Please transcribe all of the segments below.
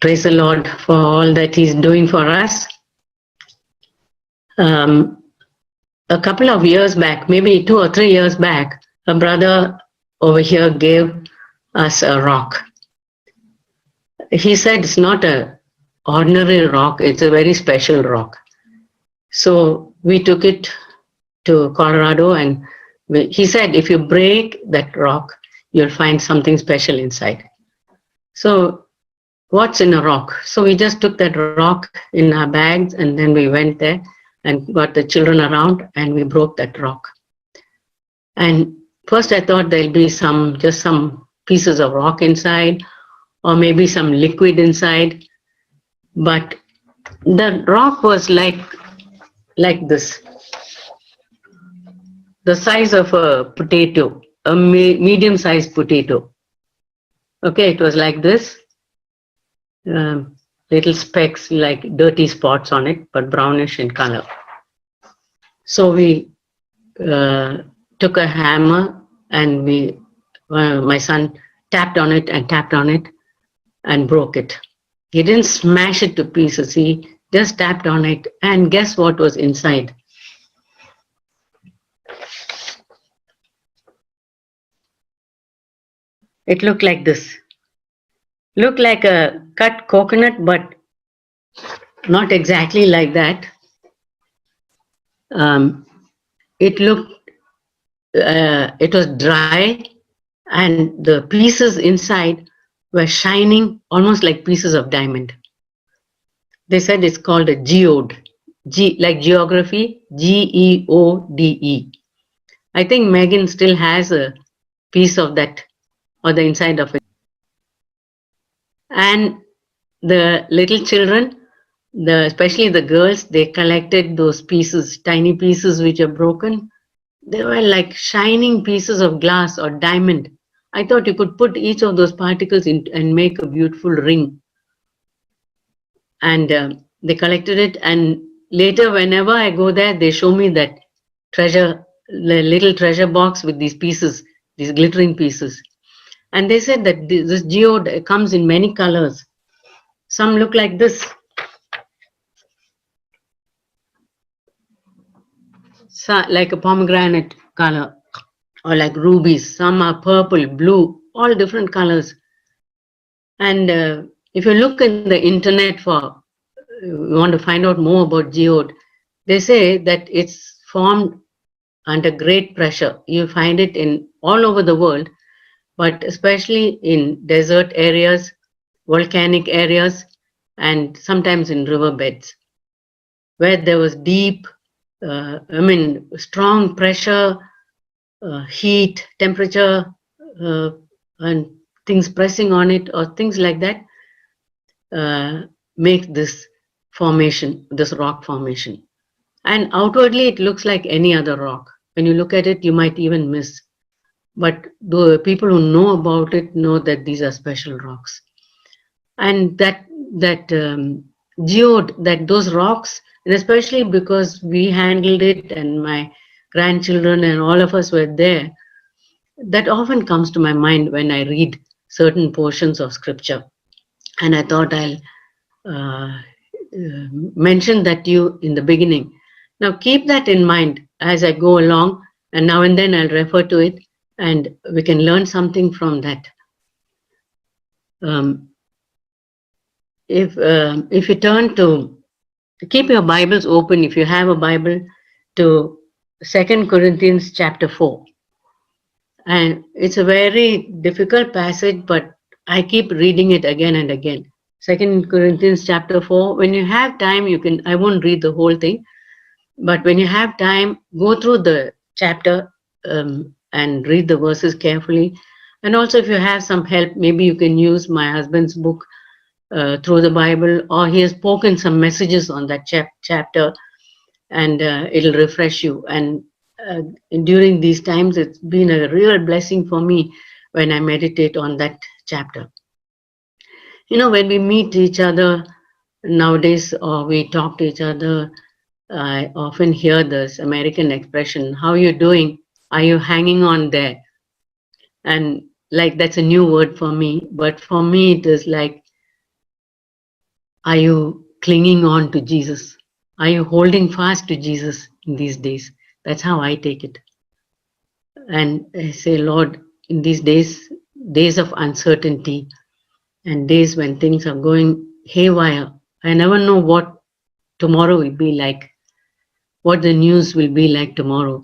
Praise the Lord for all that He's doing for us. A couple of years back, maybe 2 or 3 years back, a brother over here gave us a rock. He said it's not an ordinary rock, it's a very special rock. So we took it to Colorado, and he said if you break that rock, you'll find something special inside. So what's in a rock? So we just took that rock in our bags, and then we went there and got the children around, and we broke that rock. And first I thought there'll be just some pieces of rock inside, or maybe some liquid inside. But the rock was like this, the size of a potato, a medium-sized potato. Okay, it was like this. Little specks, like dirty spots on it, but brownish in color. So we took a hammer, and my son tapped on it and tapped on it and broke it. He didn't smash it to pieces, he just tapped on it, and guess what was inside? It looked like this. Looked like a cut coconut, but not exactly like that. It was dry, and the pieces inside were shining almost like pieces of diamond. They said it's called a geode. Like geography, Geode. I think Megan still has a piece of that, or the inside of it. And the little children, especially the girls, they collected those pieces, tiny pieces which are broken. They were like shining pieces of glass or diamond. I thought you could put each of those particles in and make a beautiful ring. And they collected it, and later whenever I go there, they show me that little treasure box with these pieces, these glittering pieces. And they said that this geode comes in many colors. Some look like this. So, like a pomegranate color, or like rubies. Some are purple, blue, all different colors. And if you look in the internet you want to find out more about geode, they say that it's formed under great pressure. You find it in all over the world, but especially in desert areas, volcanic areas, and sometimes in riverbeds, where there was deep, strong pressure, heat, temperature, and things pressing on it, or things like that, make this formation, this rock formation. And outwardly, it looks like any other rock. When you look at it, you might even miss. But the people who know about it know that these are special rocks. And that geode, those rocks, and especially because we handled it, and my grandchildren and all of us were there, that often comes to my mind when I read certain portions of scripture. And I thought I'll mention that to you in the beginning. Now keep that in mind as I go along, and now and then I'll refer to it, and we can learn something from that. If you turn to, keep your Bibles open, if you have a Bible, to 2 Corinthians chapter 4. And it's a very difficult passage, but I keep reading it again and again. 2 Corinthians chapter 4. When you have time, I won't read the whole thing, but when you have time, go through the chapter and read the verses carefully. And also, if you have some help, maybe you can use my husband's book, Through the Bible, or he has spoken some messages on that chapter, and it'll refresh you. And during these times, it's been a real blessing for me when I meditate on that chapter. You know, when we meet each other nowadays, or we talk to each other, I often hear this American expression, "How are you doing? Are you hanging on there?" And like that's a new word for me, but for me it is like, are you clinging on to Jesus? Are you holding fast to Jesus in these days? That's how I take it. And I say, Lord, in these days, days of uncertainty and days when things are going haywire, I never know what tomorrow will be like, what the news will be like tomorrow.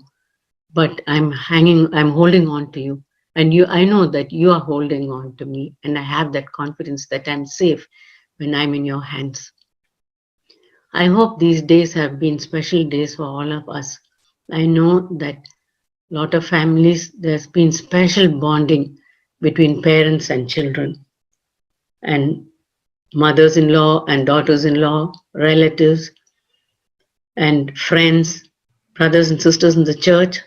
But I'm holding on to you. And I know that you are holding on to me. And I have that confidence that I'm safe when I'm in your hands. I hope these days have been special days for all of us. I know that a lot of families, there's been special bonding between parents and children, and mothers-in-law and daughters-in-law, relatives and friends, brothers and sisters in the church,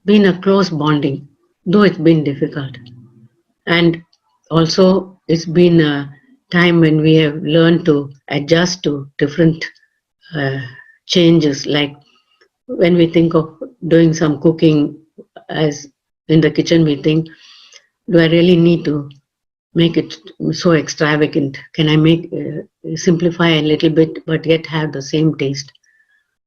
been a close bonding, though it's been difficult. And also, it's been a time when we have learned to adjust to different uh, changes. Like when we think of doing some cooking, as in the kitchen, we think, do I really need to make it so extravagant? Can I make simplify a little bit but yet have the same taste?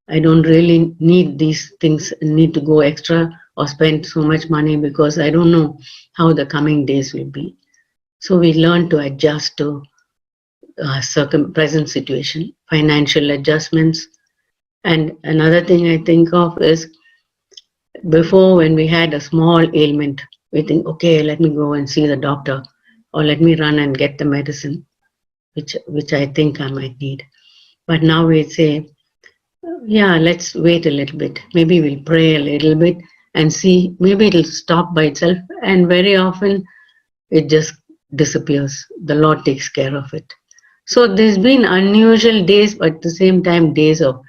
I don't really need these things, need to go extra or spend so much money because I don't know how the coming days will be. So we learn to adjust to present situation, financial adjustments. And another thing I think of is, before, when we had a small ailment, we think, okay, let me go and see the doctor, or let me run and get the medicine, which I think I might need. But now we say, yeah, let's wait a little bit. Maybe we'll pray a little bit and see. Maybe it'll stop by itself. And very often it just disappears. The Lord takes care of it. So there's been unusual days, but at the same time, days of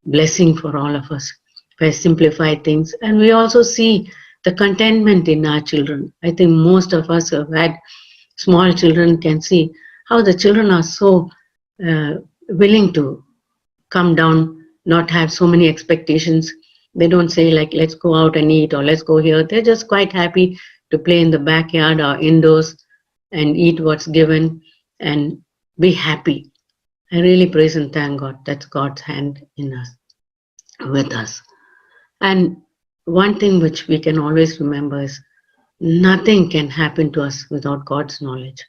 blessing for all of us. If I simplify things, and we also see the contentment in our children. I think most of us who have had small children can see how the children are so willing to come down, not have so many expectations. They don't say like, let's go out and eat or let's go here. They're just quite happy to play in the backyard or indoors and eat what's given and be happy. I really praise and thank God. That's God's hand in us, with us. And one thing which we can always remember is nothing can happen to us without God's knowledge.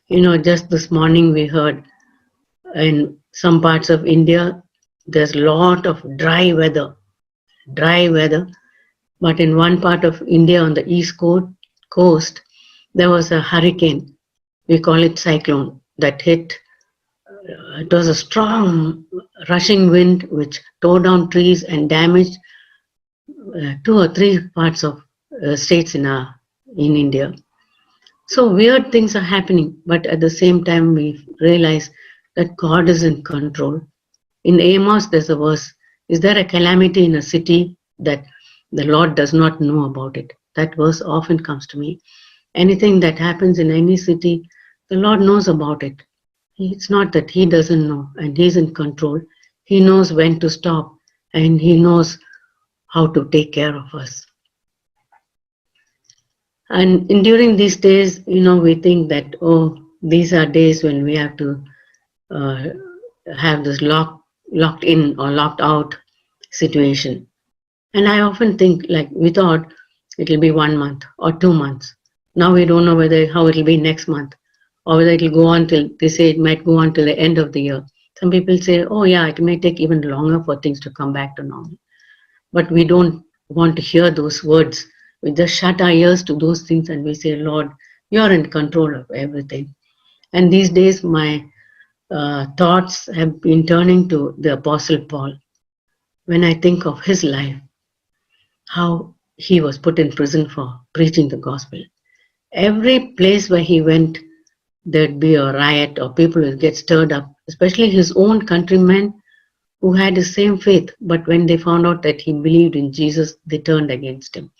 You know, just this morning we heard in some parts of India, there's a lot of dry weather. But in one part of India on the east coast, there was a hurricane. We call it cyclone that hit. It was a strong rushing wind which tore down trees and damaged two or three parts of states in India. So weird things are happening, but at the same time we realize that God is in control. In Amos, there's a verse: "Is there a calamity in a city that the Lord does not know about it?" That verse often comes to me. Anything that happens in any city, the Lord knows about it. It's not that He doesn't know, and He's in control. He knows when to stop, and He knows how to take care of us. And during these days, we think that, oh, these are days when we have to uh, have this locked in or locked out situation. And I often think, like, we thought it'll be 1 month or 2 months. Now we don't know how it'll be next month, or whether it'll go on till, they say it might go on till the end of the year. Some people say, oh yeah, it may take even longer for things to come back to normal. But we don't want to hear those words. We just shut our ears to those things and we say, Lord, you're in control of everything. And these days, my thoughts have been turning to the Apostle Paul. When I think of his life, how he was put in prison for preaching the gospel. Every place where he went, there'd be a riot or people would get stirred up, especially his own countrymen who had the same faith. But when they found out that he believed in Jesus, they turned against him.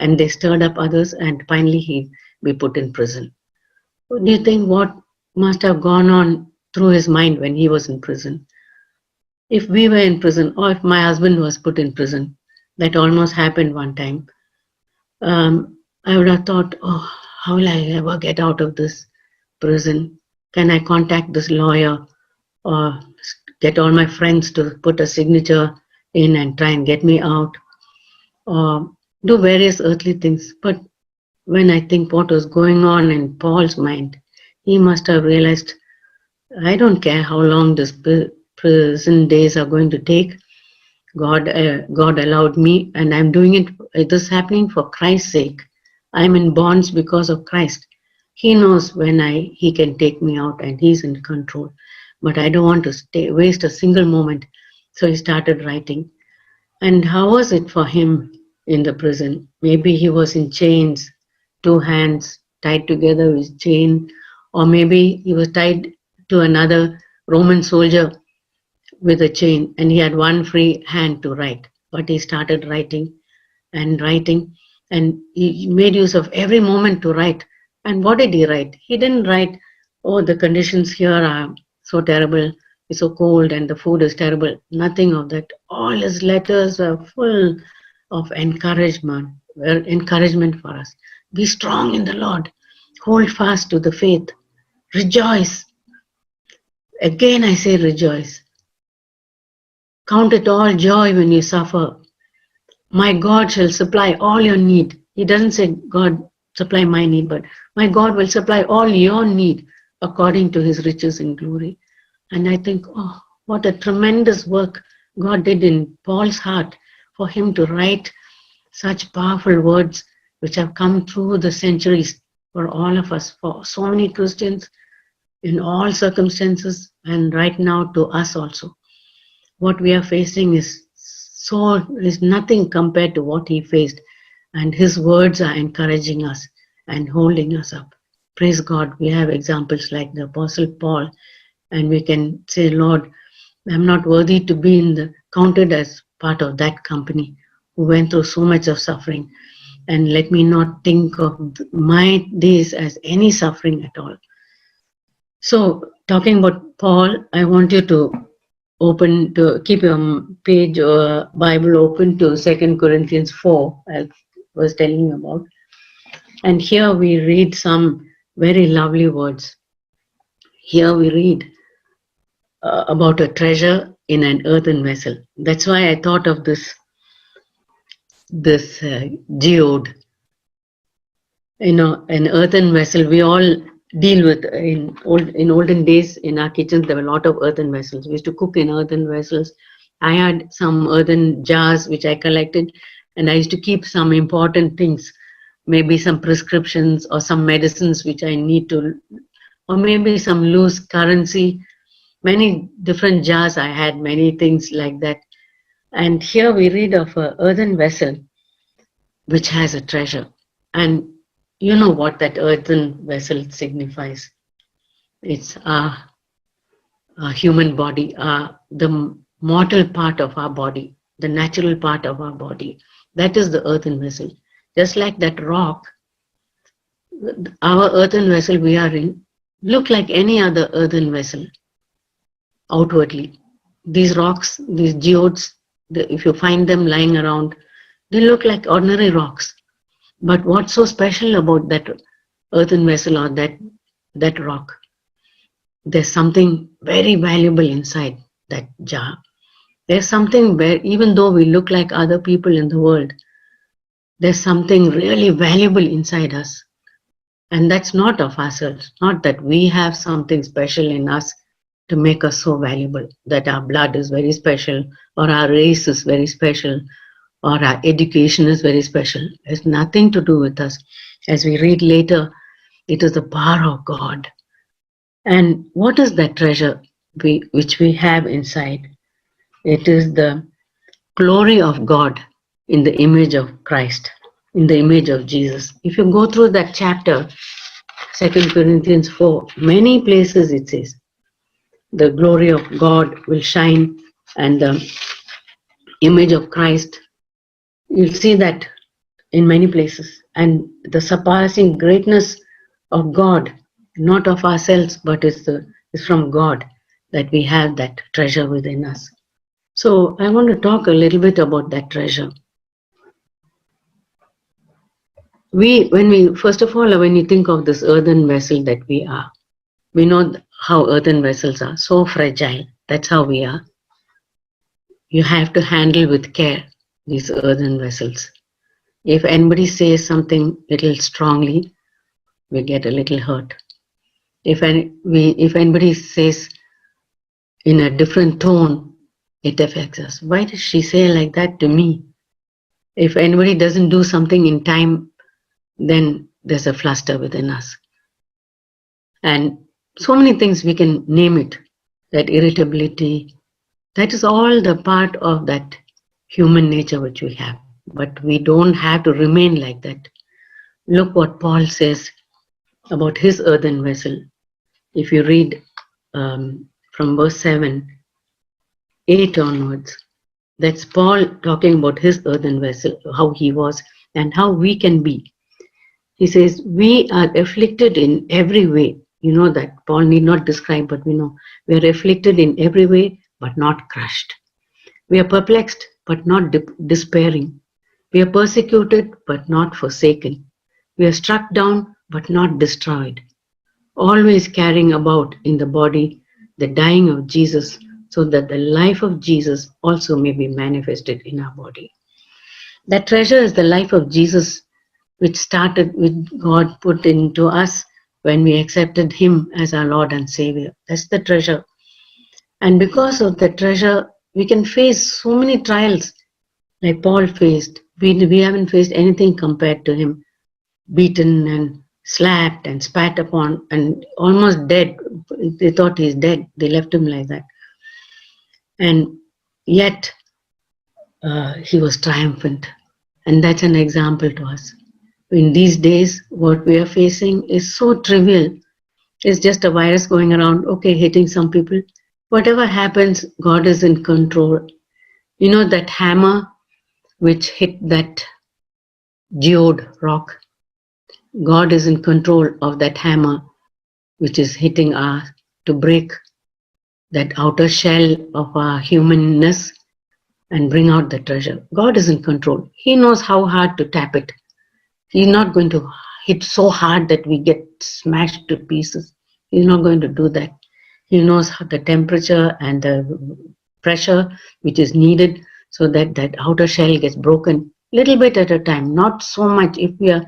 And they stirred up others, and finally he'd be put in prison. Do you think what must have gone on through his mind when he was in prison? If we were in prison, or if my husband was put in prison, that almost happened one time. I would have thought, oh, how will I ever get out of this prison? Can I contact this lawyer or get all my friends to put a signature in and try and get me out, or do various earthly things? But when I think what was going on in Paul's mind, he must have realized, I don't care how long this prison days are going to take. God allowed me, and I'm doing it. It is happening for Christ's sake. I'm in bonds because of Christ. He knows when He can take me out, and He's in control. But I don't want to waste a single moment. So he started writing. And how was it for him in the prison? Maybe he was in chains, two hands tied together with chain, or maybe he was tied to another Roman soldier with a chain, and he had one free hand to write. But he started writing and writing, and he made use of every moment to write. And what did he write? He didn't write, oh, the conditions here are so terrible, it's so cold, and the food is terrible. Nothing of that. All his letters are full of encouragement for us. Be strong in the Lord. Hold fast to the faith. Rejoice. Again, I say rejoice. Count it all joy when you suffer. My God shall supply all your need. He doesn't say, God, supply my need, but my God will supply all your need according to his riches in glory. And I think, oh, what a tremendous work God did in Paul's heart for him to write such powerful words which have come through the centuries for all of us, for so many Christians in all circumstances, and right now to us also. What we are facing is nothing compared to what he faced, and his words are encouraging us and holding us up. Praise God, we have examples like the Apostle Paul, and we can say, Lord, I'm not worthy to be counted as part of that company who went through so much of suffering, and let me not think of my days as any suffering at all. So, talking about Paul, I want you to keep your page or Bible open to 2 Corinthians 4, as I was telling you about. And here we read some very lovely words. Here we read about a treasure in an earthen vessel. That's why I thought of this geode. You know, an earthen vessel. We all deal with in olden days in our kitchens. There were a lot of earthen vessels. We used to cook in earthen vessels. I had some earthen jars which I collected, and I used to keep some important things, maybe some prescriptions or some medicines which I need to, or maybe some loose currency. Many different jars I had, many things like that. And here we read of an earthen vessel which has a treasure. And you know what that earthen vessel signifies. It's our human body, the mortal part of our body, the natural part of our body. That is the earthen vessel. Just like that rock, our earthen vessel we are in, look like any other earthen vessel outwardly. These rocks, these geodes, if you find them lying around, they look like ordinary rocks. But what's so special about that earthen vessel or that rock? There's something very valuable inside that jar. There's something where, even though we look like other people in the world, there's something really valuable inside us. And that's not of ourselves, not that we have something special in us to make us so valuable, that our blood is very special, or our race is very special, or our education is very special. It has nothing to do with us. As we read later, it is the power of God. And what is that treasure which we have inside? It is the glory of God in the image of Christ, in the image of Jesus. If you go through that chapter, 2 Corinthians 4, many places it says, the glory of God will shine and the image of Christ. You'll see that in many places. And the surpassing greatness of God, not of ourselves, but is from God that we have that treasure within us. So I want to talk a little bit about that treasure. First of all, when you think of this earthen vessel that we are, we know how earthen vessels are so fragile. That's how we are. You have to handle with care these earthen vessels. If anybody says something little strongly, we get a little hurt. If anybody says in a different tone, it affects us. Why did she say like that to me? If anybody doesn't do something in time, then there's a fluster within us. And so many things we can name it, that irritability, that is all the part of that human nature which we have. But we don't have to remain like that. Look what Paul says about his earthen vessel. If you read from verse 7, 8 onwards, that's Paul talking about his earthen vessel, how he was and how we can be. He says, we are afflicted in every way. You know that. Paul need not describe, but we know. We are afflicted in every way, but not crushed. We are perplexed, but not despairing. We are persecuted, but not forsaken. We are struck down, but not destroyed. Always carrying about in the body the dying of Jesus, so that the life of Jesus also may be manifested in our body. That treasure is the life of Jesus, which started with God put into us when we accepted Him as our Lord and Savior. That's the treasure. And because of the treasure, we can face so many trials like Paul faced. We haven't faced anything compared to him. Beaten and slapped and spat upon and almost dead. They thought he's dead. They left him like that. And yet, he was triumphant. And that's an example to us. In these days, what we are facing is so trivial. It's just a virus going around, okay, hitting some people. Whatever happens, God is in control. You know that hammer which hit that geode rock? God is in control of that hammer which is hitting us to break that outer shell of our humanness and bring out the treasure. God is in control. He knows how hard to tap it. He's not going to hit so hard that we get smashed to pieces. He's not going to do that. He knows the temperature and the pressure which is needed so that that outer shell gets broken little bit at a time, not so much. If we are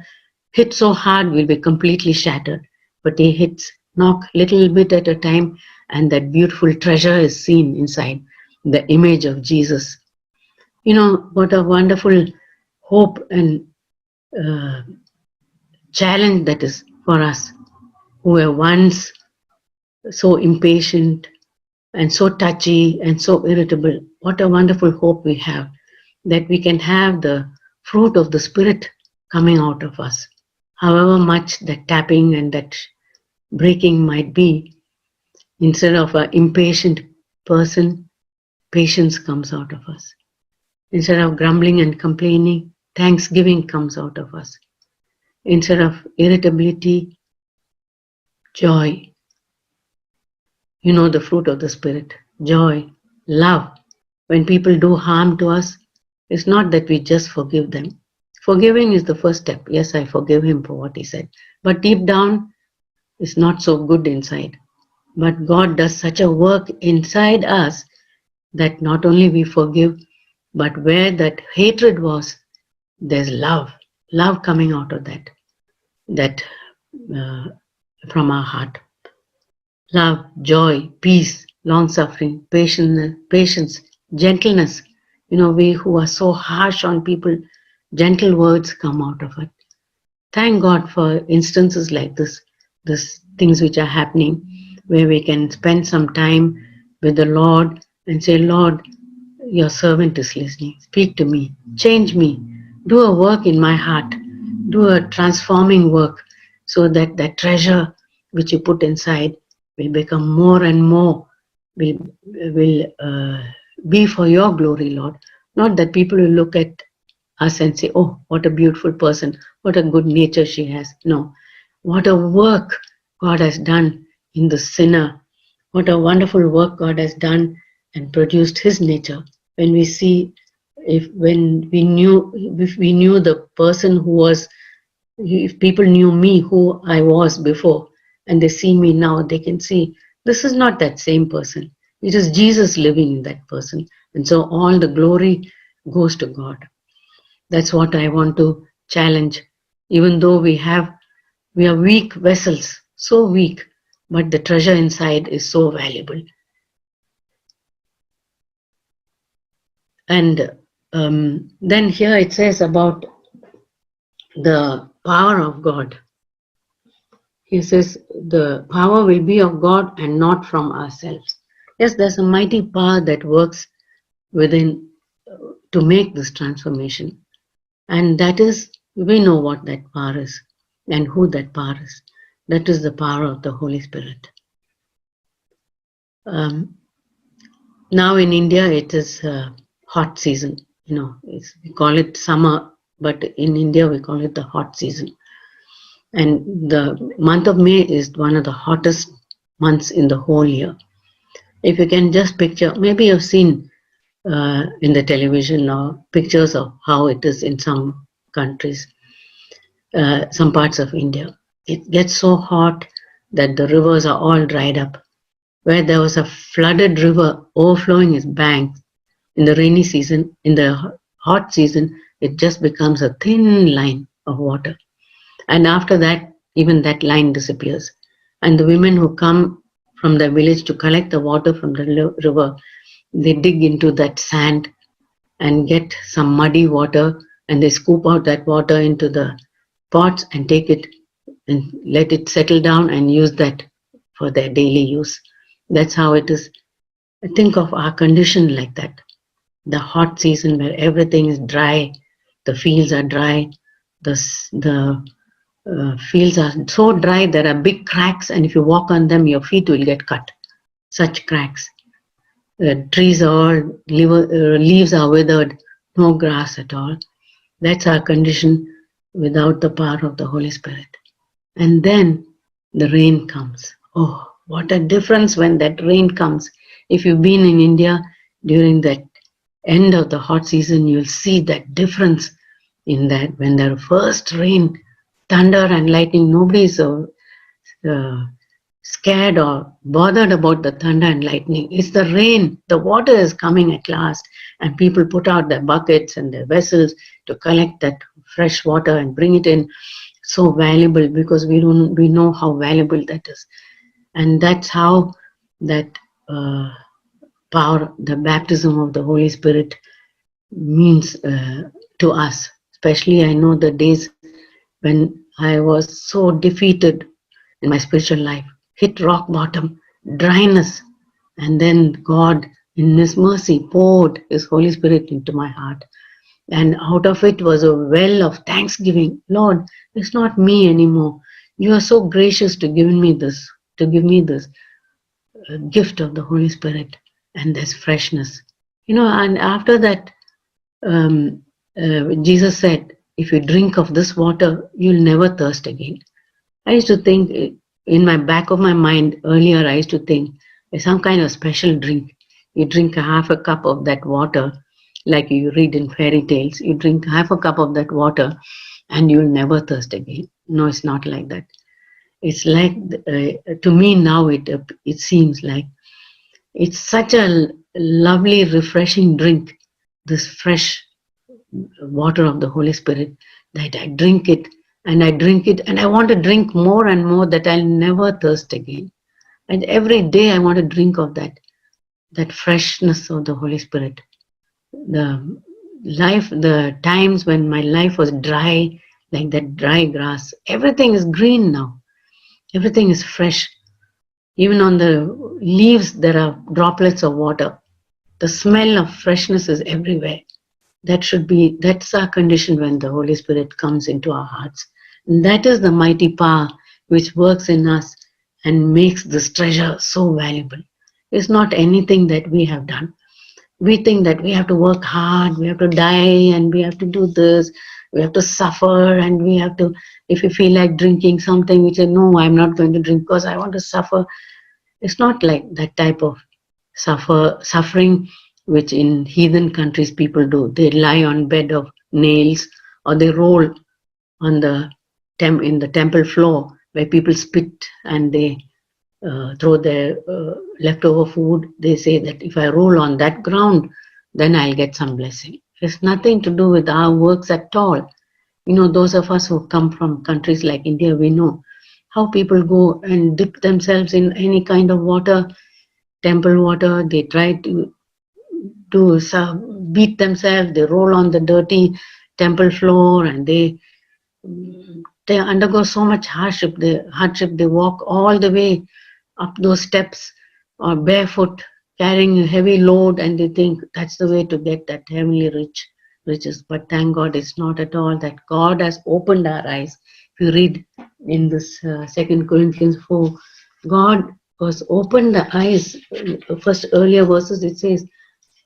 hit so hard, we'll be completely shattered. But he hits, knock little bit at a time, and that beautiful treasure is seen inside, the image of Jesus. You know, what a wonderful hope and challenge that is for us who were once so impatient and so touchy and so irritable. What a wonderful hope we have that we can have the fruit of the Spirit coming out of us. However much that tapping and that breaking might be, instead of an impatient person, patience comes out of us. Instead of grumbling and complaining, thanksgiving comes out of us. Instead of irritability, joy. You know the fruit of the Spirit, joy, love. When people do harm to us, it's not that we just forgive them. Forgiving is the first step. Yes, I forgive him for what he said. But deep down, it's not so good inside. But God does such a work inside us that not only we forgive, but where that hatred was, there's love coming out of that from our heart. Love, joy, peace, long-suffering, patience, gentleness. You know, we who are so harsh on people, gentle words come out of it. Thank God for instances like this things which are happening, where we can spend some time with the Lord and say, Lord, your servant is listening. Speak to me, change me, do a work in my heart, do a transforming work so that that treasure which you put inside will become more and more, will be for your glory, Lord. Not that people will look at us and say, oh, what a beautiful person, what a good nature she has. No, what a work God has done in the sinner. What a wonderful work God has done and produced his nature. When we see, if we knew the person who was If people knew me, who I was before, and they see me now, they can see this is not that same person. It is Jesus living in that person. And so all the glory goes to God. That's what I want to challenge. Even though we are weak vessels, so weak, but the treasure inside is so valuable. And then here it says about the power of God. He says the power will be of God and not from ourselves. Yes, there's a mighty power that works within to make this transformation. And that is, we know what that power is and who that power is. That is the power of the Holy Spirit. Now in India, it is hot season. We call it summer, but in India, we call it the hot season. And the month of May is one of the hottest months in the whole year. If you can just picture, maybe you've seen in the television or pictures of how it is in some countries, some parts of India. It gets so hot that the rivers are all dried up. Where there was a flooded river overflowing its banks in the rainy season, in the hot season, it just becomes a thin line of water. And after that, even that line disappears. And the women who come from the village to collect the water from the river, they dig into that sand and get some muddy water, and they scoop out that water into the pots and take it and let it settle down and use that for their daily use. That's how it is. Think of our condition like that. The hot season where everything is dry, the fields are dry, the fields are so dry there are big cracks, and if you walk on them, your feet will get cut. Such cracks. The trees are leaves are withered, no grass at all. That's our condition without the power of the Holy Spirit. And then the rain comes. Oh, what a difference when that rain comes. If you've been in India during that end of the hot season, you'll see that difference in that when there first rain, thunder and lightning, nobody is scared or bothered about the thunder and lightning. It's the rain. The water is coming at last, and people put out their buckets and their vessels to collect that fresh water and bring it in. So valuable, because we know how valuable that is. And that's how that power, the baptism of the Holy Spirit means to us. Especially I know the days when I was so defeated in my spiritual life, hit rock bottom, dryness, and then God in His mercy poured His Holy Spirit into my heart. And out of it was a well of thanksgiving. Lord, it's not me anymore. You are so gracious to give me this gift of the Holy Spirit and this freshness. And after that, Jesus said, if you drink of this water, you'll never thirst again. I used to think, in my back of my mind earlier, I used to think it's some kind of special drink. You drink half a cup of that water, like you read in fairy tales. You drink half a cup of that water and you'll never thirst again. No, it's not like that. It's like, to me now, it seems like it's such a lovely, refreshing drink, this fresh water of the Holy Spirit, that I drink it and I want to drink more and more, that I'll never thirst again. And every day I want to drink of that freshness of the Holy Spirit. The times when my life was dry, like that dry grass, everything is green now. Everything is fresh. Even on the leaves, there are droplets of water. The smell of freshness is everywhere. That's our condition when the Holy Spirit comes into our hearts. And that is the mighty power which works in us and makes this treasure so valuable. It's not anything that we have done. We think that we have to work hard, we have to die, and we have to do this, we have to suffer, and we have to, if you feel like drinking something, we say, no, I'm not going to drink because I want to suffer. It's not like that type of suffering which in heathen countries people do. They lie on bed of nails, or they roll on the in the temple floor where people spit and they throw their leftover food. They say that if I roll on that ground, then I'll get some blessing. It's nothing to do with our works at all. You know, those of us who come from countries like India, we know how people go and dip themselves in any kind of water, temple water. They try to beat themselves. They roll on the dirty temple floor, and they undergo so much hardship. They walk all the way up those steps or barefoot, carrying a heavy load, and they think that's the way to get that heavenly riches. But thank God, it's not at all that. God has opened our eyes. If you read in this 2 Corinthians 4, God was opened the eyes. First earlier verses it says,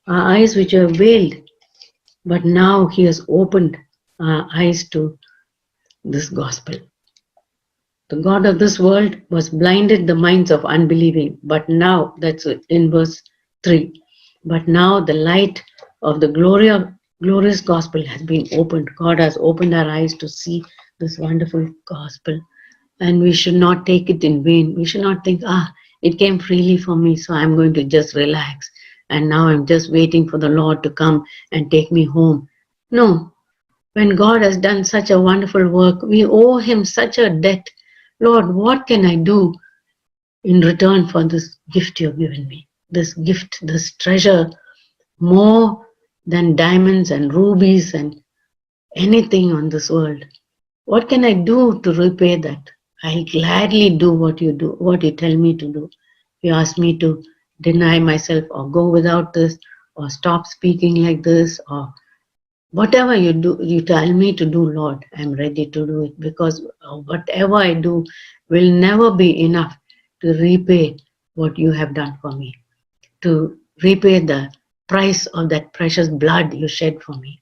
our eyes which were veiled, but now He has opened our eyes to this gospel. The God of this world was blinded the minds of unbelieving, but now, that's in verse 3, but now the light of the glorious gospel has been opened. God has opened our eyes to see this wonderful gospel, and we should not take it in vain. We should not think, it came freely for me, so I'm going to just relax, and now I'm just waiting for the Lord to come and take me home. No, when God has done such a wonderful work, we owe Him such a debt. Lord, what can I do in return for this gift you've given me? This gift, this treasure, more than diamonds and rubies and anything on this world. What can I do to repay that? I'll gladly do what you tell me to do. If you ask me to deny myself or go without this or stop speaking like this or whatever you tell me to do, Lord, I'm ready to do it, because whatever I do will never be enough to repay what you have done for me, to repay the price of that precious blood you shed for me.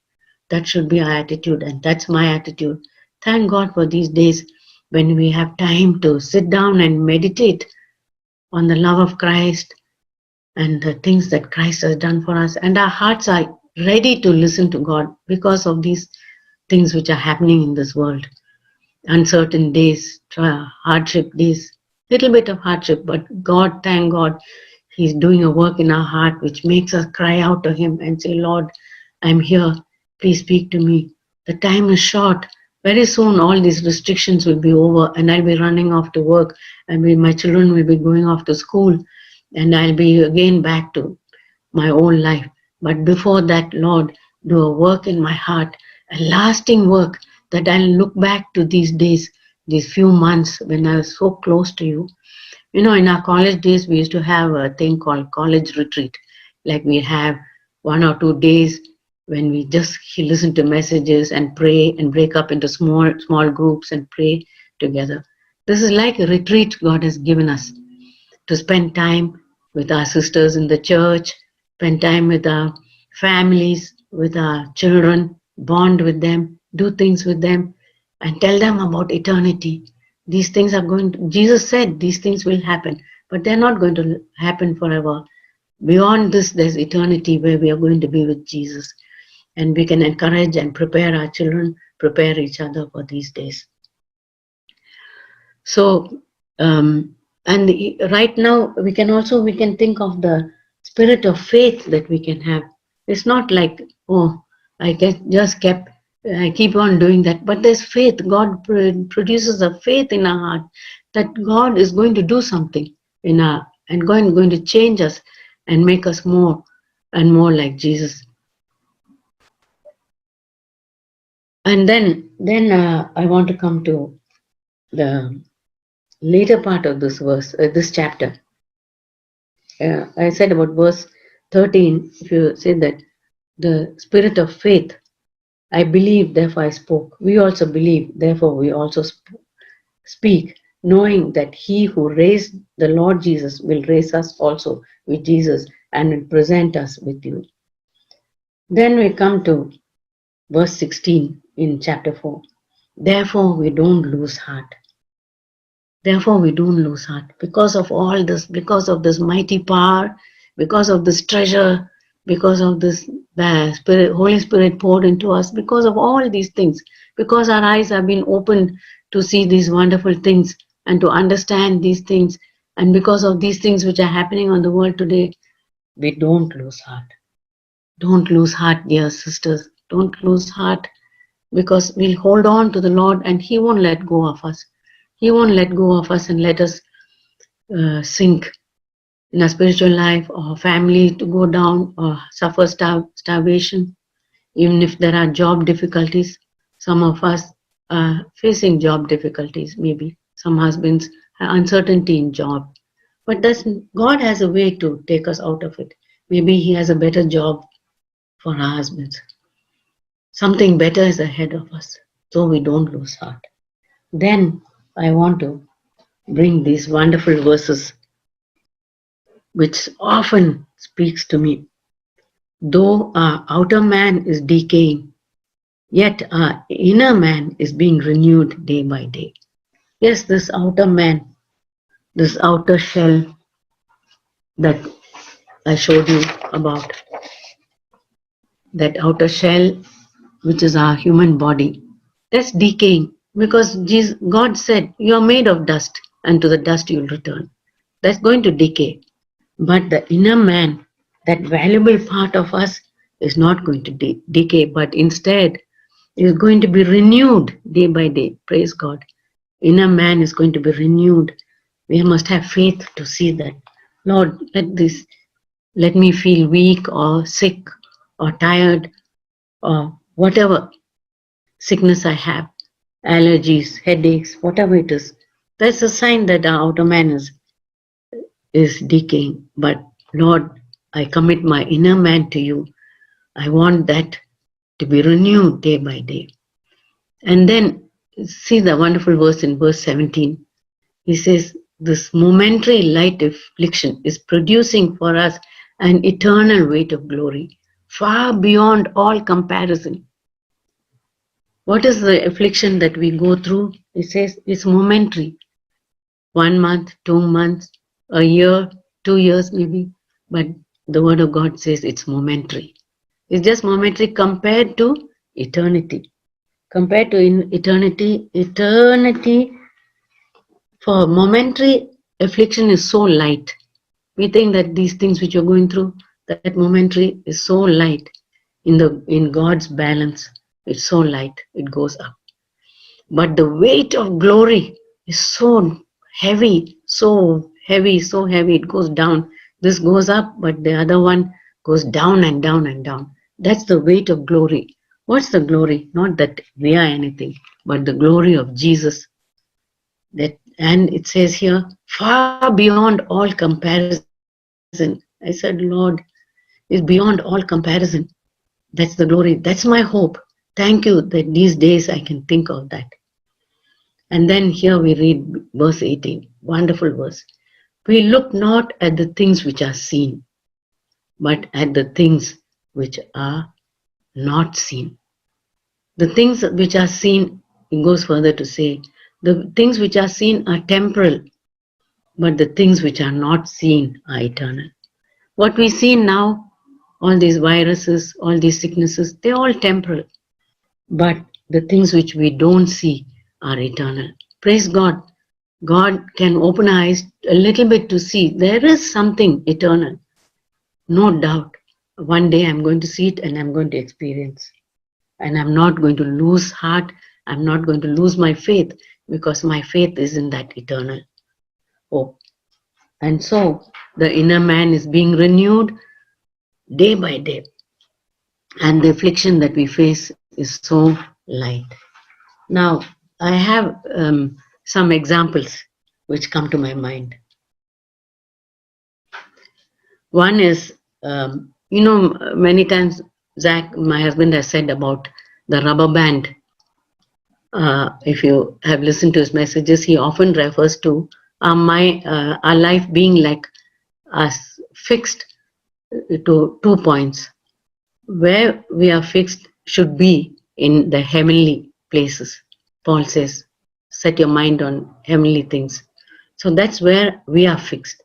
That should be our attitude, and that's my attitude. Thank God for these days when we have time to sit down and meditate on the love of Christ and the things that Christ has done for us, and our hearts are ready to listen to God because of these things which are happening in this world. Uncertain days, hardship days, little bit of hardship, but God, thank God, He's doing a work in our heart which makes us cry out to Him and say, Lord, I'm here, please speak to me. The time is short. Very soon all these restrictions will be over, and I'll be running off to work, and my children will be going off to school, and I'll be again back to my own life. But before that, Lord, do a work in my heart, a lasting work, that I'll look back to these days, these few months when I was so close to you. You know, in our college days, we used to have a thing called college retreat. Like we have 1 or 2 days when we just listen to messages and pray and break up into small groups and pray together. This is like a retreat God has given us to spend time with our sisters in the church, spend time with our families, with our children, bond with them, do things with them, and tell them about eternity. These things are Jesus said these things will happen, but they're not going to happen forever. Beyond this, there's eternity where we are going to be with Jesus. And we can encourage and prepare our children, prepare each other for these days. So, right now, we can think of the spirit of faith that we can have. It's not like, I keep on doing that. But there's faith. God produces a faith in our heart that God is going to do something and going to change us and make us more and more like Jesus. And then I want to come to the later part of this verse, this chapter. I said about verse 13, if you say that the spirit of faith, I believe, therefore I spoke. We also believe, therefore we also speak, knowing that He who raised the Lord Jesus will raise us also with Jesus and will present us with you. Then we come to verse 16 in chapter 4. Therefore we don't lose heart. Therefore we don't lose heart because of all this, because of this mighty power, because of this treasure, because of this Holy Spirit poured into us, because of all these things, because our eyes have been opened to see these wonderful things and to understand these things. And because of these things which are happening on the world today, we don't lose heart. Don't lose heart, dear sisters. Don't lose heart, because we'll hold on to the Lord and He won't let go of us. He won't let go of us and let us sink in a spiritual life, or family to go down, or suffer starvation. Even if there are job difficulties, some of us are facing job difficulties, maybe some husbands have uncertainty in job. But God has a way to take us out of it. Maybe He has a better job for our husbands. Something better is ahead of us, so we don't lose heart. Then I want to bring these wonderful verses which often speaks to me. Though our outer man is decaying, yet our inner man is being renewed day by day. Yes, this outer man, this outer shell that I showed you about, that outer shell which is our human body, that's decaying, because God said, you are made of dust and to the dust you will return. That's going to decay. But the inner man, that valuable part of us, is not going to decay, but instead is going to be renewed day by day. Praise God. Inner man is going to be renewed. We must have faith to see that. Lord, let me feel weak or sick or tired or whatever sickness I have, allergies, headaches, whatever it is. That's a sign that our outer man is decaying. But Lord, I commit my inner man to you. I want that to be renewed day by day. And then see the wonderful verse in verse 17. He says, this momentary light affliction is producing for us an eternal weight of glory, far beyond all comparison. What is the affliction that we go through? He says it's momentary. 1 month, 2 months, a year, 2 years maybe. But the word of God says it's momentary. It's just momentary compared to eternity. Compared to eternity for momentary affliction is so light. We think that these things which you're going through, that momentary is so light. In God's balance, it's so light, it goes up. But the weight of glory is so heavy, so heavy, so heavy, it goes down. This goes up, but the other one goes down and down and down. That's the weight of glory. What's the glory? Not that we are anything, but the glory of Jesus. And it says here, far beyond all comparison. I said, Lord, is beyond all comparison. That's the glory. That's my hope. Thank you that these days I can think of that. And then here we read verse 18, wonderful verse. We look not at the things which are seen, but at the things which are not seen. The things which are seen, it goes further to say, the things which are seen are temporal, but the things which are not seen are eternal. What we see now, all these viruses, all these sicknesses, they're all temporal. But the things which we don't see are eternal. Praise God. God can open our eyes a little bit to see there is something eternal. No doubt. One day I'm going to see it and I'm going to experience. And I'm not going to lose heart. I'm not going to lose my faith, because my faith is in that eternal hope. And so the inner man is being renewed day by day. And the affliction that we face is so light. Now, I have some examples which come to my mind. One is, many times Zach, my husband, has said about the rubber band. If you have listened to his messages, he often refers to our life being like us fixed to 2 points. Where we are fixed should be in the heavenly places. Paul says, set your mind on heavenly things. So that's where we are fixed.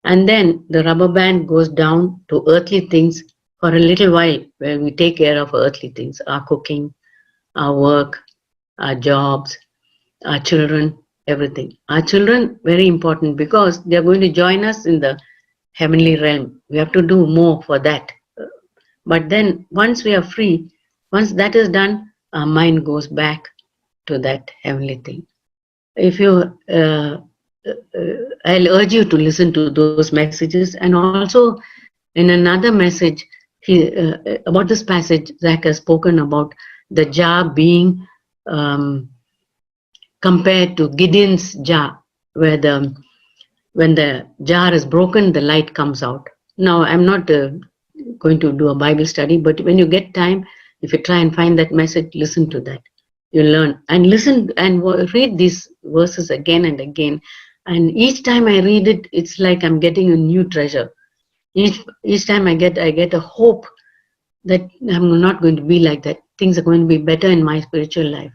And then the rubber band goes down to earthly things for a little while, where we take care of earthly things, our cooking, our work, our jobs, our children, everything. Our children, very important because they are going to join us in the heavenly realm. We have to do more for that. But then once we are free, once that is done, our mind goes back to that heavenly thing. If you, I'll urge you to listen to those messages. And also in another message, about this passage, Zach has spoken about the jar being compared to Gideon's jar, where when the jar is broken, the light comes out. Now, I'm not going to do a Bible study, but when you get time, if you try and find that message, listen to that. You learn and listen and read these verses again and again. And each time I read it, it's like I'm getting a new treasure. Each time I get a hope that I'm not going to be like that. Things are going to be better in my spiritual life,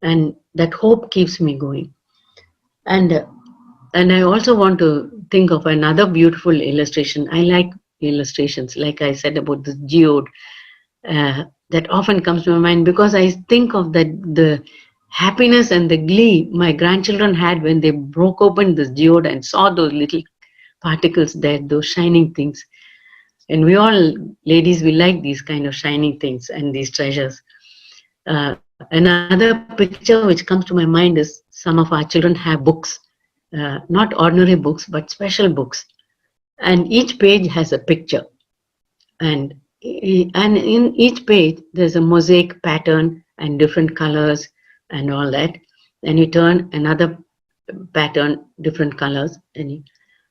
and that hope keeps me going. And I also want to think of another beautiful illustration. I like illustrations, like I said about this geode. That often comes to my mind because I think of the happiness and the glee my grandchildren had when they broke open this geode and saw those little particles there, those shining things. And we all, ladies, we like these kind of shining things and these treasures. Another picture which comes to my mind is some of our children have books, not ordinary books, but special books. And each page has a picture. And in each page, there's a mosaic pattern and different colors and all that. And you turn another pattern, different colors.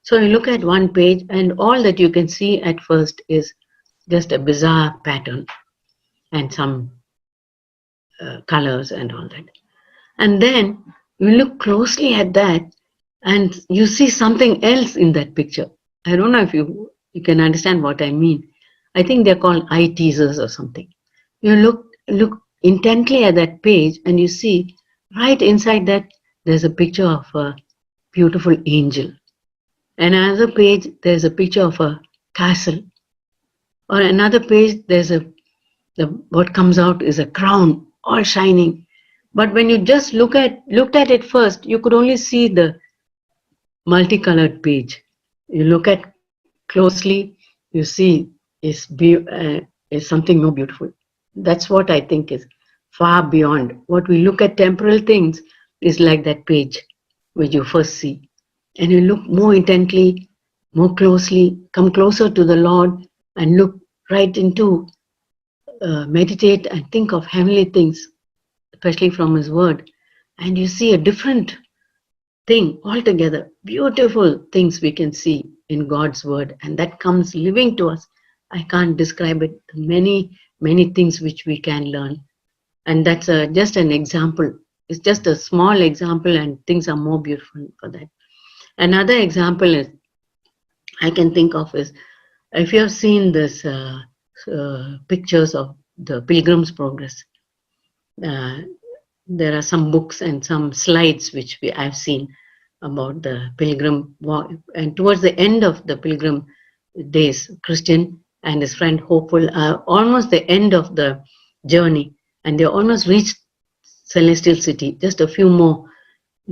So you look at one page, and all that you can see at first is just a bizarre pattern and some colors and all that. And then you look closely at that, and you see something else in that picture. I don't know if you can understand what I mean. I think they're called eye teasers or something. You look intently at that page, and you see right inside that there's a picture of a beautiful angel. And another page, there's a picture of a castle. Or another page, there's what comes out is a crown, all shining. But when you just looked at it first, you could only see the multicolored page. You look at closely, you see is something more beautiful. That's what I think is far beyond. What we look at temporal things is like that page which you first see. And you look more intently, more closely, come closer to the Lord and look right into, meditate and think of heavenly things, especially from His Word. And you see a different thing altogether. Beautiful things we can see in God's Word, and that comes living to us. I can't describe it. Many, many things which we can learn. And that's just an example. It's just a small example, and things are more beautiful for that. Another example is I can think of is, if you have seen this pictures of the Pilgrim's Progress, there are some books and some slides which I've seen about the pilgrim walk. And towards the end of the pilgrim days, Christian and his friend Hopeful are almost the end of the journey, and they almost reached Celestial City. Just a few more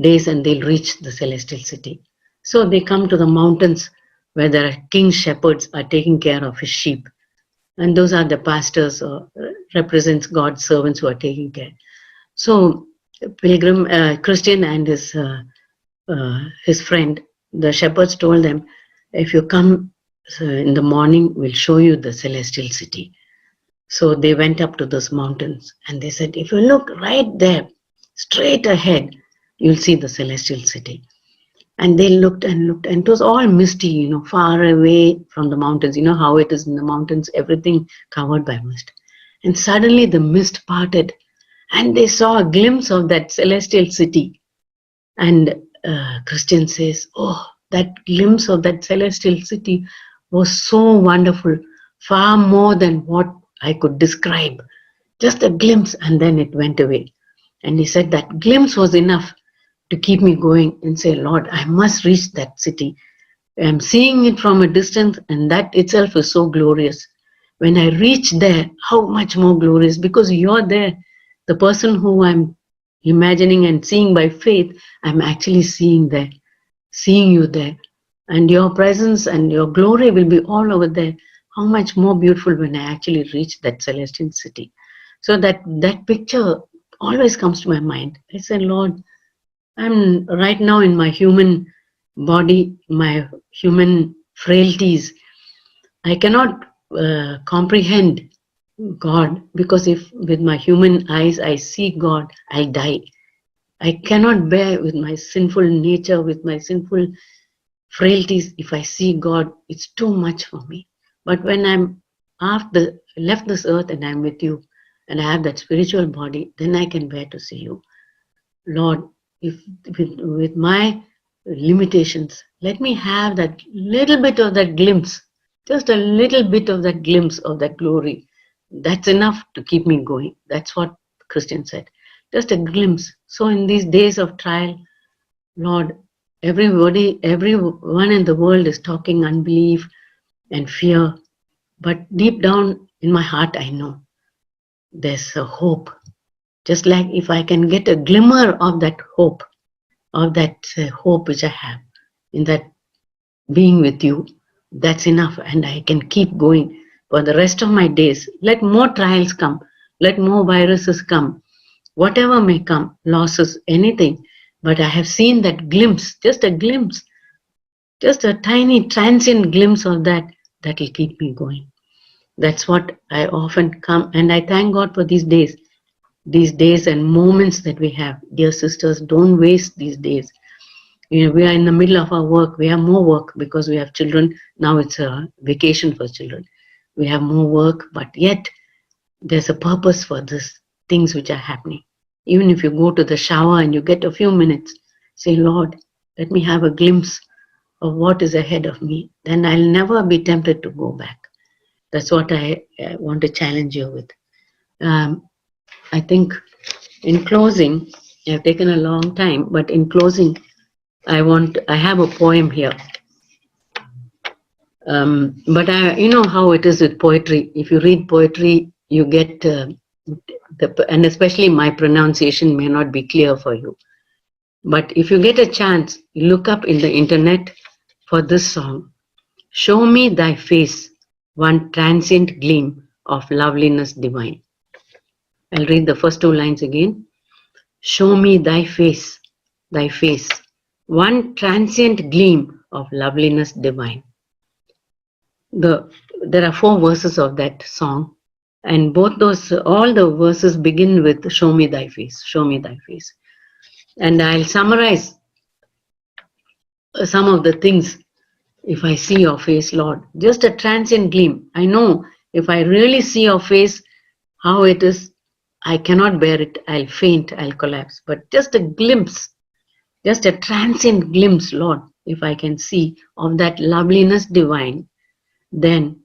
days and they'll reach the Celestial City. So they come to the mountains where the king's shepherds are taking care of his sheep. And those are the pastors, or represents God's servants who are taking care. So pilgrim Christian and his friend, the shepherds, told them, if you come in the morning, we'll show you the Celestial City. So they went up to those mountains and they said, if you look right there, straight ahead, you'll see the Celestial City. And they looked and looked, and it was all misty, far away from the mountains. You know how it is in the mountains, everything covered by mist. And suddenly the mist parted, and they saw a glimpse of that Celestial City. And Christian says, oh, that glimpse of that Celestial City was so wonderful, far more than what I could describe. Just a glimpse, and then it went away. And he said that glimpse was enough to keep me going and say, Lord, I must reach that city. I'm seeing it from a distance, and that itself is so glorious. When I reach there, how much more glorious, because you're there. The person who I'm imagining and seeing by faith, I'm actually seeing there, seeing you there. And your presence and your glory will be all over there. How much more beautiful when I actually reach that celestial city. So that picture always comes to my mind. I say, Lord, I'm right now in my human body, my human frailties. I cannot comprehend God, because if with my human eyes I see God, I'll die. I cannot bear with my sinful nature, with my sinful frailties. If I see God, it's too much for me. But when I'm after left this earth and I'm with you, and I have that spiritual body, then I can bear to see you. Lord, if with my limitations, let me have that little bit of that glimpse, just a little bit of that glimpse of that glory. That's enough to keep me going. That's what Christian said. Just a glimpse. So in these days of trial, Lord, everyone in the world is talking unbelief and fear, but deep down in my heart, I know there's a hope. Just like if I can get a glimmer of that hope, hope which I have in that being with you, that's enough, and I can keep going for the rest of my days. Let more trials come, let more viruses come, whatever may come, losses, anything. But I have seen that glimpse, just a tiny transient glimpse of that will keep me going. That's what I often come, and I thank God for these days and moments that we have. Dear sisters, don't waste these days. You know, we are in the middle of our work. We have more work because we have children. Now it's a vacation for children. We have more work, but yet there's a purpose for this, things which are happening. Even if you go to the shower and you get a few minutes, say, Lord, let me have a glimpse of what is ahead of me. Then I'll never be tempted to go back. That's what I want to challenge you with. I think in closing, I've taken a long time, but in closing, I have a poem here. But you know how it is with poetry. If you read poetry, you get, and especially my pronunciation may not be clear for you. But if you get a chance, look up in the internet for this song. Show me thy face, one transient gleam of loveliness divine. I'll read the first two lines again. Show me thy face, one transient gleam of loveliness divine. There are 4 verses of that song, and all the verses begin with show me thy face, show me thy face. And I'll summarize some of the things. If I see your face, Lord, just a transient gleam. I know if I really see your face, how it is, I cannot bear it. I'll faint, I'll collapse. But just a glimpse, just a transient glimpse, Lord, if I can see of that loveliness divine, then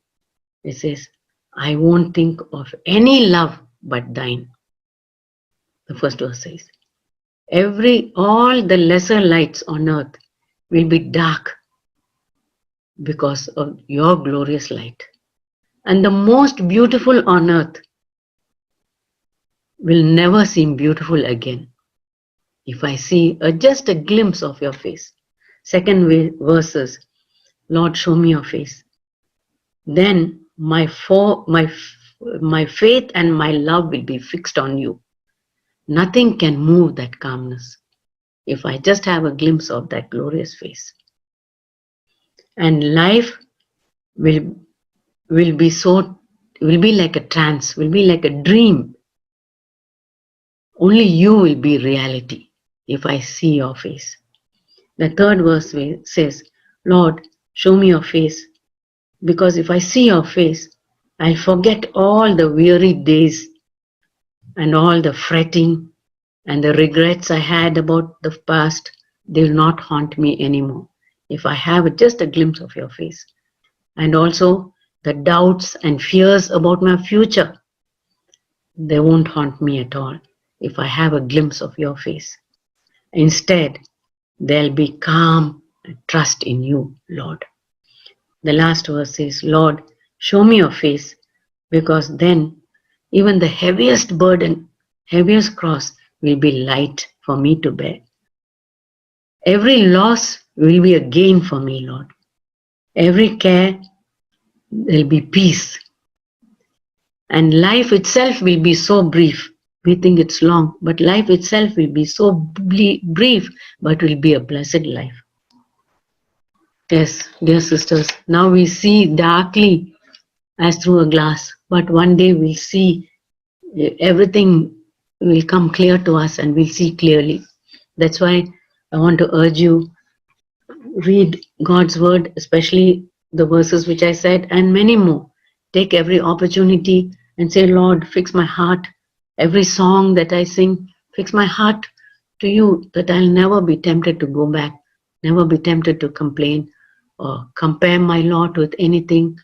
it says, I won't think of any love but thine. The first verse says, all the lesser lights on earth will be dark because of your glorious light. And the most beautiful on earth will never seem beautiful again if I see just a glimpse of your face. Second verse is, Lord, show me your face. Then my faith and my love will be fixed on you. Nothing can move that calmness if I just have a glimpse of that glorious face. And life will be like a trance, will be like a dream. Only you will be reality if I see your face. The third verse says, Lord, show me your face, because if I see your face, I'll forget all the weary days and all the fretting and the regrets I had about the past. They will not haunt me anymore if I have just a glimpse of your face. And also the doubts and fears about my future, they won't haunt me at all if I have a glimpse of your face. Instead, there'll be calm and trust in you, Lord. The last verse says, Lord, show me your face, because then even the heaviest burden, heaviest cross will be light for me to bear. Every loss will be a gain for me, Lord. Every care will be peace. And life itself will be so brief. We think it's long, but life itself will be so brief, but will be a blessed life. Yes, dear sisters, now we see darkly as through a glass, but one day we'll see everything will come clear to us and we'll see clearly. That's why I want to urge you, read God's word, especially the verses which I said, and many more. Take every opportunity and say, Lord, fix my heart. Every song that I sing, fix my heart to you, that I'll never be tempted to go back, never be tempted to complain or compare my lot with anything.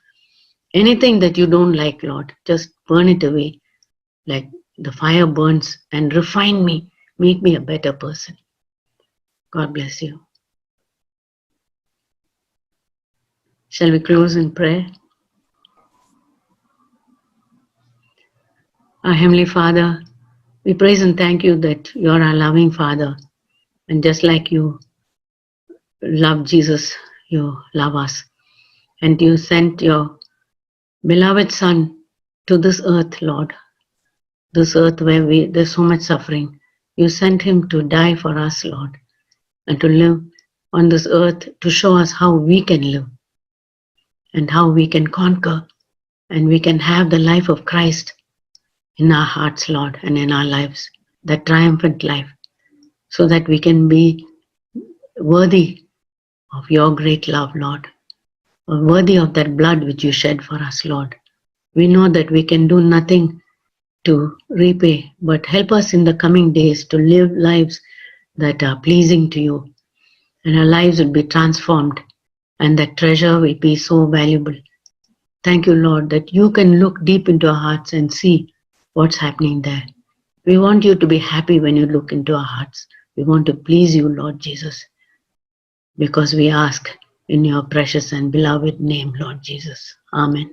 Anything that you don't like, Lord, just burn it away like the fire burns and refine me, make me a better person. God bless you. Shall we close in prayer? Our Heavenly Father, we praise and thank you that you're our loving Father. And just like you love Jesus, you love us. And you sent your beloved Son to this earth, Lord. This earth where there's so much suffering. You sent him to die for us, Lord. And to live on this earth to show us how we can live. And how we can conquer. And we can have the life of Christ in our hearts, Lord, and in our lives, that triumphant life, so that we can be worthy of your great love, Lord, or worthy of that blood which you shed for us, Lord. We know that we can do nothing to repay, but help us in the coming days to live lives that are pleasing to you, and our lives will be transformed, and that treasure will be so valuable. Thank you, Lord, that you can look deep into our hearts and see what's happening there. We want you to be happy when you look into our hearts. We want to please you, Lord Jesus, because we ask in your precious and beloved name, Lord Jesus. Amen.